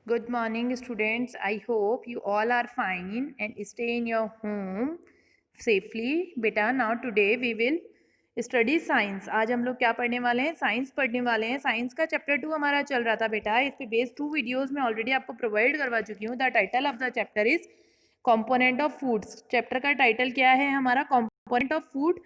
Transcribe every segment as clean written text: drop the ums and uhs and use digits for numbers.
Good morning, students. I hope you all are fine and stay in your home safely. बेटा, now today we will study science. आज हम लोग क्या पढ़ने वाले हैं? साइंस पढ़ने वाले हैं. साइंस का चैप्टर 2 हमारा चल रहा था बेटा. इस पे बेस्ड 2 वीडियोस मैं ऑलरेडी आपको प्रोवाइड करवा चुकी हूँ. The title of the chapter is component of foods. Chapter का टाइटल क्या है हमारा? Component of food.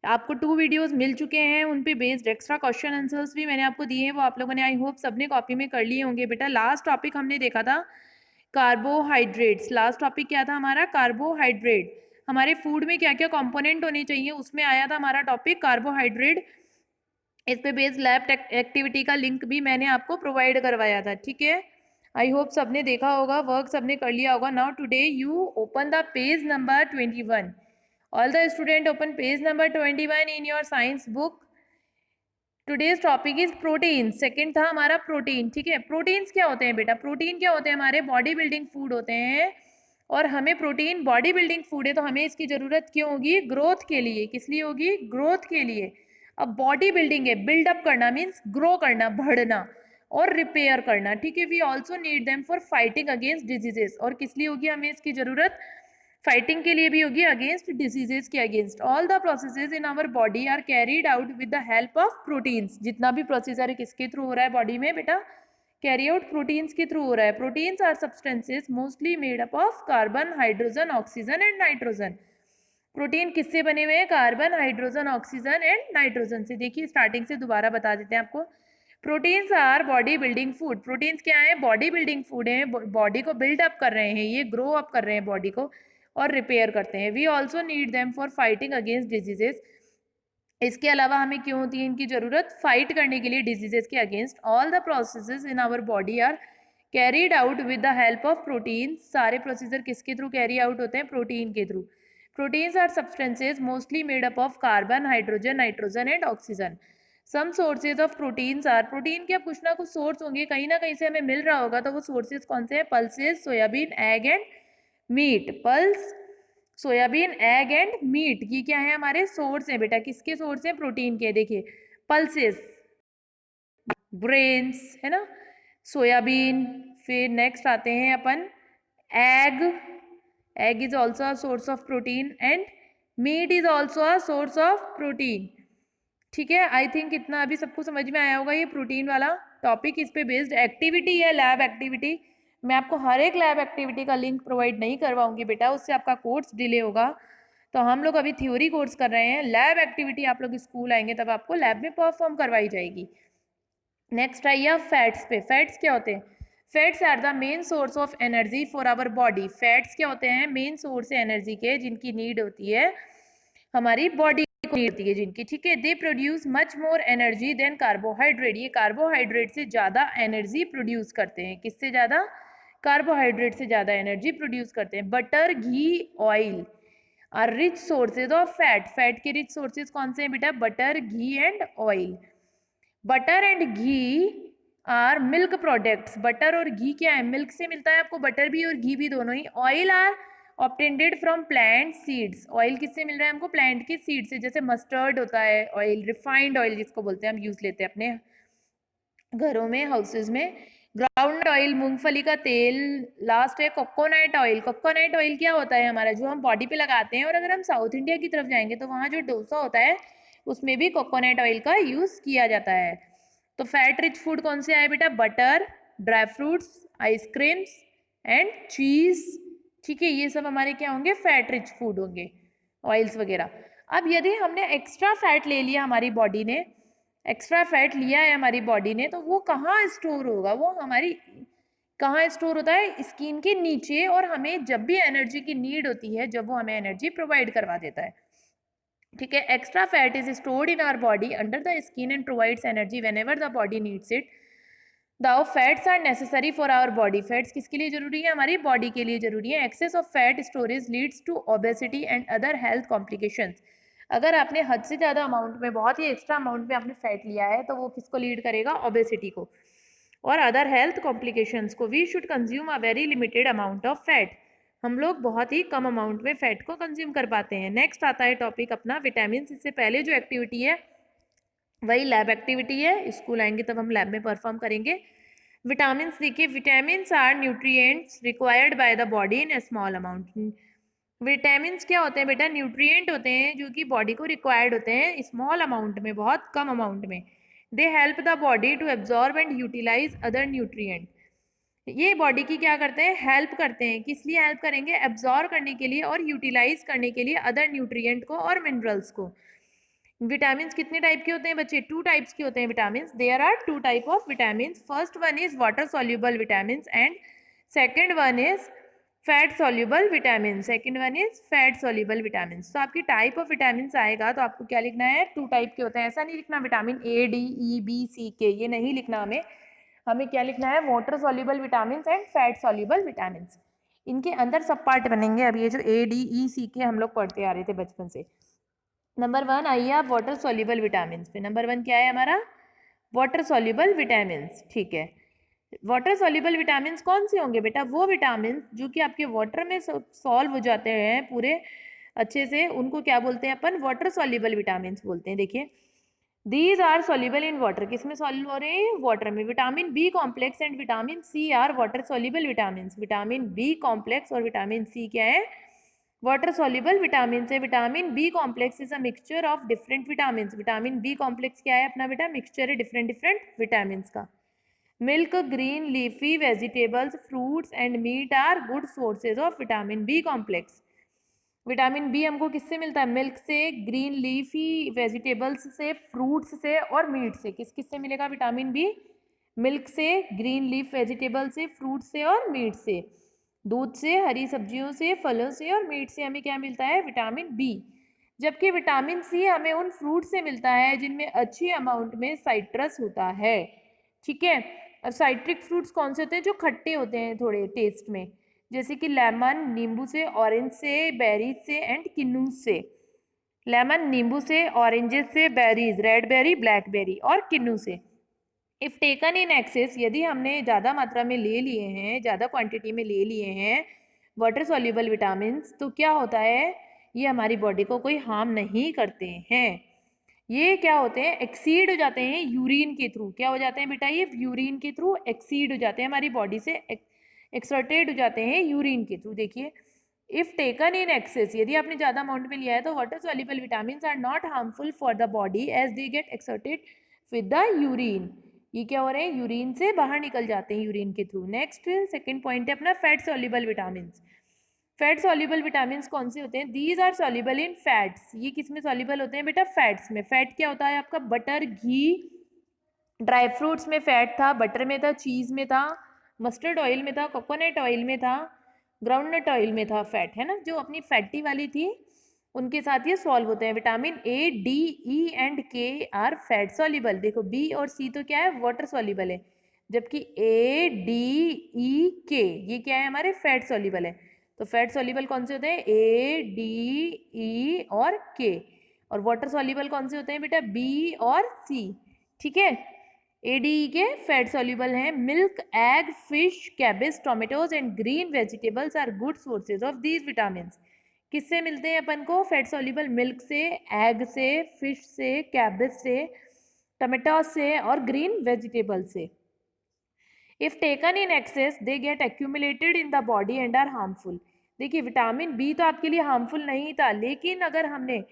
आपको 2 वीडियोस मिल चुके हैं, उन पे बेस्ड एक्स्ट्रा क्वेश्चन आंसर्स भी मैंने आपको दिए हैं, वो आप लोगों ने आई होप सबने कॉपी में कर लिए होंगे बेटा. लास्ट टॉपिक हमने देखा था कार्बोहाइड्रेट्स. लास्ट टॉपिक क्या था हमारा? कार्बोहाइड्रेट. हमारे फूड में क्या क्या कंपोनेंट होने चाहिए, उसमें आया था हमारा टॉपिक कार्बोहाइड्रेट. इस पे बेस्ड लैब एक्टिविटी का लिंक भी मैंने आपको प्रोवाइड करवाया था. ठीक है, आई होप सबने देखा होगा, वर्क सबने कर लिया होगा. Now today you open the page number 21. All the student open page number 21 in your science book. Today's topic is protein. Second था हमारा प्रोटीन. ठीक है, प्रोटीन्स क्या होते हैं बेटा? प्रोटीन क्या होते हैं? हमारे बॉडी बिल्डिंग फूड होते हैं. और हमें प्रोटीन बॉडी बिल्डिंग फूड है तो हमें इसकी ज़रूरत क्यों होगी? ग्रोथ के लिए. किस लिए होगी? ग्रोथ के लिए. अब बॉडी बिल्डिंग है, बिल्डअप करना मीन्स ग्रो करना, बढ़ना और रिपेयर करना. ठीक है, we also need them for fighting against diseases. और किस लिए होगी हमें इसकी ज़रूरत? फाइटिंग के लिए भी होगी अगेंस्ट डिजीजेस के against. All the processes in our body are carried out with the help of proteins. जितना भी प्रोसीजर है किसके थ्रू हो रहा है बॉडी में बेटा? कैरी आउट प्रोटीन्स के थ्रू हो रहा है. Proteins are substances mostly made up of carbon, hydrogen, oxygen and nitrogen. Protein किससे बने हुए हैं? Carbon, hydrogen, oxygen and nitrogen से. देखिए स्टार्टिंग से दोबारा बता देते हैं आपको. Proteins are body building food. Proteins क्या है? बॉडी बिल्डिंग फूड है. बॉडी को बिल्ड अप कर रहे हैं, ये ग्रो अप कर रहे हैं बॉडी को और रिपेयर करते हैं. We also need them for fighting against diseases. इसके अलावा हमें क्यों होती है इनकी ज़रूरत? फाइट करने के लिए डिजीजेस के against. All the processes in our body are carried out with the help of protein. सारे प्रोसीजर किसके थ्रू कैरी आउट होते हैं? प्रोटीन के through. Proteins are substances mostly made up of carbon, hydrogen, nitrogen and oxygen. Some sources of proteins are. Protein के अब कुछ ना कुछ सोर्स होंगे, कहीं ना कहीं से हमें मिल रहा होगा, तो वो सोर्सेज कौन से हैं? Pulses, soybean, egg and meat. Pulse, soybean, egg and meat, ये क्या है? हमारे सोर्स हैं बेटा. किसके सोर्स हैं? प्रोटीन के. देखिए पल्सेस, ग्रेन्स है ना, सोयाबीन. फिर नेक्स्ट आते हैं अपन egg. Egg is also a source of protein and meat is also a source of protein. ठीक है, आई थिंक इतना अभी सबको समझ में आया होगा ये प्रोटीन वाला टॉपिक. इस पे बेस्ड एक्टिविटी है, लैब एक्टिविटी. मैं आपको हर एक लैब एक्टिविटी का लिंक प्रोवाइड नहीं करवाऊंगी बेटा, उससे आपका कोर्स डिले होगा. तो हम लोग अभी थ्योरी कोर्स कर रहे हैं. लैब एक्टिविटी आप लोग स्कूल आएंगे तब आपको लैब में परफॉर्म करवाई जाएगी. नेक्स्ट आइए फैट्स पे. फैट्स क्या होते हैं? Fats are the main source of energy for our body. Fats क्या होते हैं? मेन सोर्स है एनर्जी के, जिनकी नीड होती है हमारी बॉडी को, नीड होती है जिनकी. ठीक है, they produce much more energy than carbohydrate. ये कार्बोहाइड्रेट से ज़्यादा एनर्जी प्रोड्यूस करते हैं. किससे ज़्यादा? कार्बोहाइड्रेट से ज़्यादा एनर्जी प्रोड्यूस करते हैं. Butter, ghee, oil are rich sources of fat. Fat के रिच सोर्सेज कौन से हैं बेटा? Butter, ghee and oil. Butter and ghee are milk products. Butter और घी क्या है? मिल्क से मिलता है आपको बटर भी और घी भी, दोनों ही. Oil are obtained from plant seeds. Oil किससे मिल रहा है हमको? प्लांट की सीड से. जैसे मस्टर्ड होता है ऑयल, रिफाइंड ऑयल जिसको बोलते हैं, हम यूज लेते हैं अपने घरों में, हाउसेज में. ग्राउंड ऑयल, मूंगफली का तेल. लास्ट है कोकोनट ऑयल. कोकोनट ऑयल क्या होता है हमारा? जो हम बॉडी पे लगाते हैं. और अगर हम साउथ इंडिया की तरफ जाएंगे तो वहाँ जो डोसा होता है उसमें भी कोकोनट ऑयल का यूज किया जाता है. तो फैट रिच फूड कौन से आए बेटा? Butter, dry fruits, ice creams and चीज. ठीक है, ये सब हमारे क्या होंगे? फैट रिच फूड होंगे, ऑयल्स वगैरह. अब यदि हमने एक्स्ट्रा फैट ले लिया, हमारी बॉडी ने एक्स्ट्रा फैट लिया है हमारी बॉडी ने, तो वो कहाँ स्टोर होगा? वो हमारी कहाँ स्टोर होता है? स्किन के नीचे. और हमें जब भी एनर्जी की नीड होती है, जब वो हमें एनर्जी प्रोवाइड करवा देता है. ठीक है, extra fat is stored in our body under the skin and provides energy whenever the body needs it. Though fats are necessary for our body. Fats किसके लिए जरूरी है? हमारी बॉडी के लिए जरूरी है. Excess of fat storage leads to obesity and other health complications. अगर आपने हद से ज़्यादा अमाउंट में, बहुत ही एक्स्ट्रा अमाउंट में आपने फैट लिया है, तो वो किसको लीड करेगा? ओबेसिटी को और अदर हेल्थ कॉम्प्लिकेशंस को. We should consume a very limited amount of fat. हम लोग बहुत ही कम अमाउंट में फैट को कंज्यूम कर पाते हैं. नेक्स्ट आता है टॉपिक अपना विटामिन. इससे पहले जो एक्टिविटी है वही लैब एक्टिविटी है. स्कूल आएंगे तब हम लैब में परफॉर्म करेंगे. विटामिन्स देखिए, vitamins are nutrients required by the body in a small amount. Vitamins क्या होते हैं बेटा? न्यूट्रिएंट होते हैं जो कि बॉडी को रिक्वायर्ड होते हैं स्मॉल अमाउंट में, बहुत कम अमाउंट में। They help the body to absorb and utilize other nutrient. ये बॉडी की क्या करते हैं? हेल्प करते हैं। किस लिए हेल्प करेंगे? एब्जॉर्ब करने के लिए और यूटिलाइज करने के लिए अदर न्यूट्रिएंट को और मिनरल्स को। विटामिन्स कितने टाइप के होते हैं बच्चे? 2 टाइप्स के होते हैं vitamins. There are 2 type of vitamins. First one is water soluble vitamins and second one is fat soluble vitamin. Second one is fat soluble vitamins. तो आपकी टाइप ऑफ विटामिन्स आएगा तो आपको क्या लिखना है? 2 टाइप के होते हैं। ऐसा नहीं लिखना vitamin A, D, E, B, C, K, ये नहीं लिखना हमें। हमें क्या लिखना है? Water soluble vitamins and fat soluble vitamins. इनके अंदर सब पार्ट बनेंगे। अब ये जो ए, डी, ई, सी, के हम लोग पढ़ते आ रहे थे बचपन से। नंबर 1 आइए आप वाटर सॉल्युबल विटामिन्स पे। नंबर 1 क्या है हमारा? Water soluble vitamins. ठीक है, वाटर सॉल्युबल विटामिन्स कौन से होंगे बेटा? वो विटामिन जो कि आपके वाटर में सॉल्व हो जाते हैं पूरे अच्छे से, उनको क्या बोलते हैं अपन? वाटर सॉल्युबल विटामिन्स बोलते हैं। देखिए, these are soluble in water. किस में सॉल्व हो रहे हैं? वाटर में। Vitamin B complex and vitamin C are water soluble vitamins. Vitamin B complex और विटामिन सी क्या है? वाटर सॉल्युबल विटामिन है। Vitamin B complex is a mixture of different vitamin. Vitamin B complex क्या है अपना बेटा? Mixture है different different vitamin का। Milk, green leafy vegetables, fruits and meat are good sources of vitamin B complex. Vitamin B हमको किससे मिलता है? मिल्क से, ग्रीन लीफी वेजिटेबल्स से, फ्रूट्स से और मीट से। किस किस से मिलेगा विटामिन बी? मिल्क से, ग्रीन लीफ वेजिटेबल से, फ्रूट से और मीट से। दूध से, हरी सब्जियों से, फलों से और मीट से हमें क्या मिलता है? Vitamin B. जबकि विटामिन सी हमें उन फ्रूट से मिलता है जिनमें अच्छी अमाउंट में साइट्रस होता है। ठीक है, अब साइट्रिक फ्रूट्स कौन से होते हैं? जो खट्टे होते हैं थोड़े टेस्ट में, जैसे कि लेमन नींबू से, ऑरेंज से, बेरीज से एंड किन्नू से। लेमन नींबू से, ऑरेंजेस से, berries red berry, black berry और किन्नू से। इफ टेकन इन एक्सेस, यदि हमने ज़्यादा मात्रा में ले लिए हैं, ज़्यादा क्वांटिटी में ले लिए हैं वाटर सॉल्युबल विटामिन, तो क्या होता है? ये हमारी बॉडी को कोई हार्म नहीं करते हैं। ये क्या होते हैं? एक्सीड हो जाते हैं यूरिन के थ्रू। क्या हो जाते हैं बेटा? ये यूरिन के थ्रू एक्सीड हो जाते हैं, हमारी बॉडी से एक्सर्टेड हो जाते हैं यूरिन के थ्रू। देखिए, इफ टेकन इन एक्सेस, यदि आपने ज़्यादा अमाउंट में लिया है तो water soluble vitamin are not harmful for the body as they get exerted with the urine. ये क्या हो रहे हैं? यूरिन से बाहर निकल जाते हैं यूरिन के थ्रू। नेक्स्ट सेकंड पॉइंट है अपना fat soluble vitamin. Fat soluble vitamin कौन से होते हैं? These are soluble in fats. ये किस में सॉल्युबल होते हैं बेटा? फैट्स में। फैट क्या होता है आपका? बटर, घी, ड्राई फ्रूट्स में फैट था, बटर में था, चीज़ में था, मस्टर्ड ऑयल में था, कोकोनट ऑयल में था, ग्राउंडनट ऑयल में था फैट, है ना? जो अपनी फैटी वाली थी उनके साथ ये सॉल्व होते हैं। Vitamin A, D, E and के आर फैट सॉल्युबल। देखो, बी और सी तो क्या है? वाटर सॉल्युबल है, जबकि ए, डी, ई, के ये क्या है? हमारे फैट सॉल्युबल है। तो फैट सॉल्युबल कौन से होते हैं? ए, डी, ई और के। और वाटर सॉल्युबल कौन से होते हैं बेटा? बी और सी। ठीक है, ए, D, E K fat soluble हैं। Milk, egg, fish, cabbage, tomatoes and green vegetables are good sources of these vitamin. किससे मिलते हैं अपन को फैट सॉल्युबल? मिल्क से, एग से, फिश से, कैबेज से, टमाटो से और ग्रीन वेजिटेबल से। If taken in excess they get accumulated in the body and are harmful. देखिए, विटामिन बी तो आपके लिए हार्मफुल नहीं था, लेकिन अगर हमने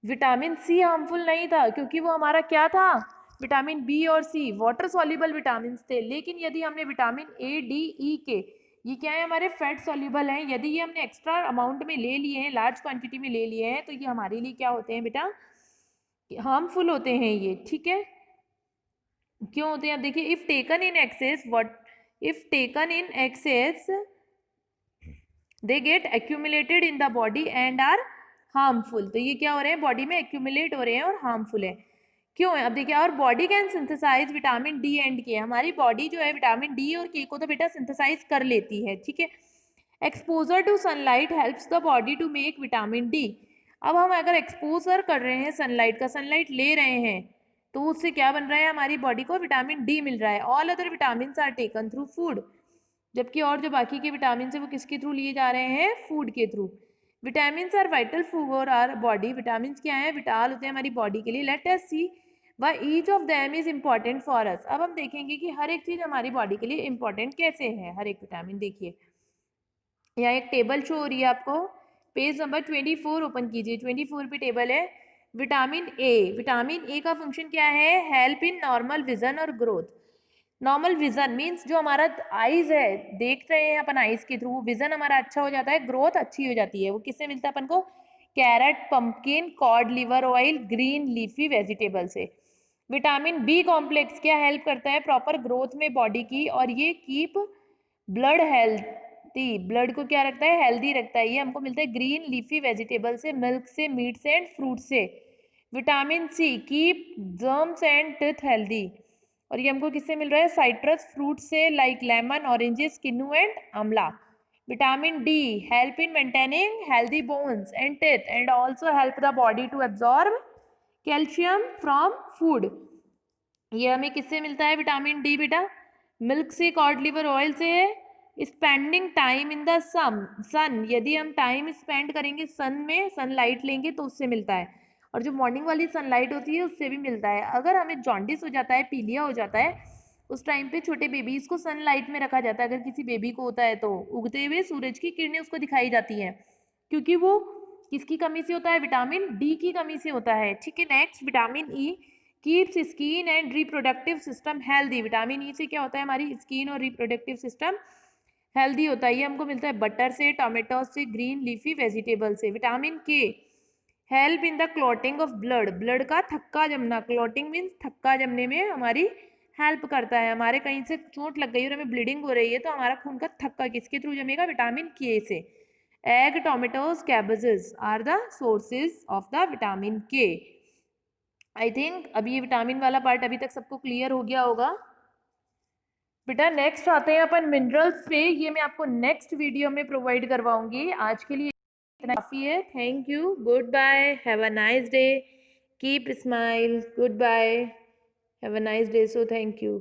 विटामिन सी हार्मफुल नहीं था क्योंकि वो हमारा क्या था? विटामिन बी और सी वाटर सॉल्युबल विटामिन थे। लेकिन यदि हमने विटामिन ए, डी, ई के, ये क्या है? हमारे फैट सॉल्युबल हैं। यदि ये हमने एक्स्ट्रा अमाउंट में ले लिए हैं, लार्ज क्वांटिटी में ले लिए हैं, तो ये हमारे लिए क्या होते हैं बेटा? हार्मफुल होते हैं ये। ठीक है, क्यों होते हैं? अब देखिए, if taken in excess, what if taken in excess they get accumulated in the body and are harmful. तो ये क्या हो रहे हैं? बॉडी में एक्यूमुलेट हो रहे हैं और हार्मफुल है। क्यों है? अब देखिए, और body can synthesize vitamin D and K. हमारी बॉडी जो है विटामिन डी और के को तो बेटा सिंथेसाइज कर लेती है। ठीक है, exposure to sunlight helps the body to make vitamin D. अब हम अगर एक्सपोजर कर रहे हैं सनलाइट का, सनलाइट ले रहे हैं, तो उससे क्या बन रहा है? हमारी बॉडी को विटामिन डी मिल रहा है। All other vitamin are taken through food. जबकि और जो बाकी के विटामिन है वो किसके थ्रू लिए जा रहे हैं? फूड के through. Vitamin are vital for our body. Vitamin क्या है? विटाल होते हैं हमारी बॉडी के लिए। Let us see why each of them is important for us. अब हम देखेंगे कि हर एक चीज हमारी बॉडी के लिए इम्पॉर्टेंट कैसे है, हर एक विटामिन। देखिए यहाँ एक टेबल शो हो रही है आपको, पेज नंबर 24 ओपन कीजिए, 24 पे टेबल है। विटामिन ए, विटामिन ए का फंक्शन क्या है? हेल्प इन नॉर्मल विजन और ग्रोथ। नॉर्मल विजन मीन्स जो हमारा आईज है, देख रहे हैं अपन आईज के थ्रू, विजन हमारा अच्छा हो जाता है, ग्रोथ अच्छी हो जाती है। वो किससे मिलता है अपन को? Carrot, pumpkin, cod liver oil, green leafy vegetable से। विटामिन बी कॉम्प्लेक्स क्या हेल्प करता है? प्रॉपर ग्रोथ में बॉडी की, और ये कीप ब्लड हेल्थी, ब्लड को क्या रखता है? हेल्दी रखता है। ये हमको मिलता है ग्रीन लीफी वेजिटेबल से, मिल्क से, मीट से एंड फ्रूट से। Vitamin C keep germs and teeth healthy, और ये हमको किससे मिल रहा है? साइट्रस फ्रूट से, like lemon, oranges, kinnow and amla. Vitamin D help in maintaining healthy bones and teeth and also help the body to absorb calcium from food. ये हमें किससे मिलता है विटामिन डी बेटा? मिल्क से, कॉड लिवर ऑयल से है। स्पेंडिंग टाइम इन द सन, यदि हम टाइम स्पेंड करेंगे सन में, सनलाइट लेंगे तो उससे मिलता है। और जो मॉर्निंग वाली सनलाइट होती है उससे भी मिलता है। अगर हमें जॉन्डिस हो जाता है, पीलिया हो जाता है, उस टाइम पे छोटे बेबीज को सनलाइट में रखा जाता है। अगर किसी बेबी को होता है तो उगते हुए सूरज की किरणें उसको दिखाई जाती हैं, क्योंकि वो किसकी कमी से होता है? विटामिन डी की कमी से होता है। ठीक है, next vitamin E keeps skin and reproductive system healthy. Vitamin E से क्या होता है? हमारी स्किन और रिप्रोडक्टिव सिस्टम हेल्दी होता है। ये हमको मिलता है बटर से, टोमेटो से, ग्रीन लीफी वेजिटेबल से। विटामिन के help in the clotting of blood, blood का थक्का जमना, क्लॉटिंग मीन्स थक्का जमने में हमारी हेल्प करता है। हमारे कहीं से चोट लग गई और हमें ब्लीडिंग हो रही है तो हमारा खून का थक्का किसके थ्रू जमेगा? विटामिन के से। Egg, tomatoes, cabbages are the sources of the vitamin K. I think अभी ये विटामिन वाला पार्ट अभी तक सबको क्लियर हो गया होगा। बेटा नेक्स्ट आते हैं अपन मिनरल्स पे, ये मैं आपको नेक्स्ट वीडियो में प्रोवाइड करवाऊंगी। आज के लिए इतना काफ़ी है। Thank you, goodbye, have a nice day, keep smile, goodbye, have a nice day, so thank you.